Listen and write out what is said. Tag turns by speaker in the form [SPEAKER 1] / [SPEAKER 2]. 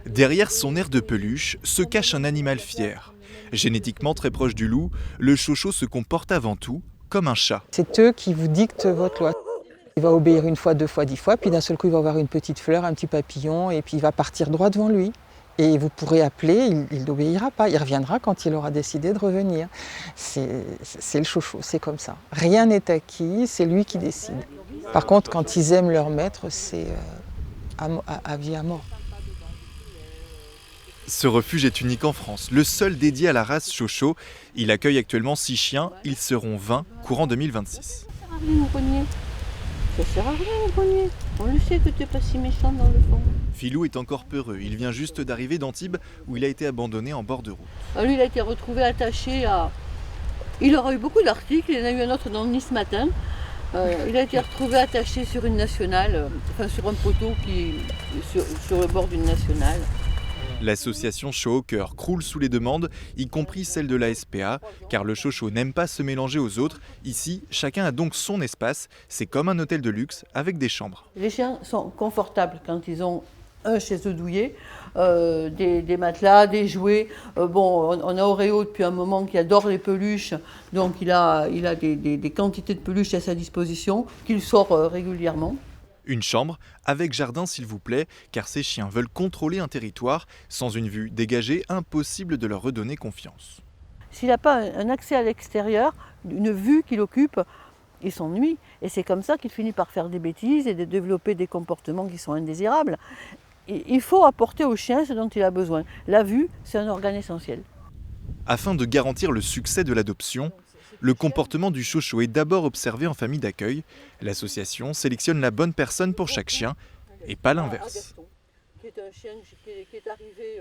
[SPEAKER 1] Derrière son air de peluche se cache un animal fier. Génétiquement très proche du loup, le chocho se comporte avant tout comme un chat.
[SPEAKER 2] C'est eux qui vous dictent votre loi. Il va obéir une fois, deux fois, 10 fois, puis d'un seul coup il va avoir une petite fleur, un petit papillon, et puis il va partir droit devant lui. Et vous pourrez appeler, il n'obéira pas, il reviendra quand il aura décidé de revenir. C'est le chocho, c'est comme ça. Rien n'est acquis, c'est lui qui décide. Par contre, quand ils aiment leur maître, c'est à vie à mort.
[SPEAKER 1] Ce refuge est unique en France, le seul dédié à la race chocho. Il accueille actuellement 6 chiens, ils seront 20 courant 2026.
[SPEAKER 3] Ça sert à rien, mon grenier. On le sait que tu n'es pas si méchant dans le fond.
[SPEAKER 1] Filou est encore peureux, il vient juste d'arriver d'Antibes où il a été abandonné en bord de route.
[SPEAKER 3] Lui, il a été retrouvé attaché à... Il aura eu beaucoup d'articles, il y en a eu un autre dans le Nice matin. Il a été retrouvé attaché sur une nationale, sur un poteau qui sur le bord d'une nationale.
[SPEAKER 1] L'association Chaud au cœur croule sous les demandes, y compris celle de la SPA, car le chocho n'aime pas se mélanger aux autres. Ici, chacun a donc son espace, c'est comme un hôtel de luxe avec des chambres.
[SPEAKER 3] Les chiens sont confortables quand ils ont un chez eux douillet, des matelas, des jouets. On a Oreo depuis un moment qui adore les peluches, donc il a des quantités de peluches à sa disposition qu'il sort régulièrement.
[SPEAKER 1] Une chambre avec jardin s'il vous plaît, car ces chiens veulent contrôler un territoire. Sans une vue dégagée, impossible de leur redonner confiance.
[SPEAKER 3] S'il n'a pas un accès à l'extérieur, une vue qu'il occupe, il s'ennuie. Et c'est comme ça qu'il finit par faire des bêtises et de développer des comportements qui sont indésirables. Et il faut apporter au chien ce dont il a besoin. La vue, c'est un organe essentiel.
[SPEAKER 1] Afin de garantir le succès de l'adoption, le comportement du chocho est d'abord observé en famille d'accueil. L'association sélectionne la bonne personne pour chaque chien et pas l'inverse.
[SPEAKER 3] Qui est un chien qui est arrivé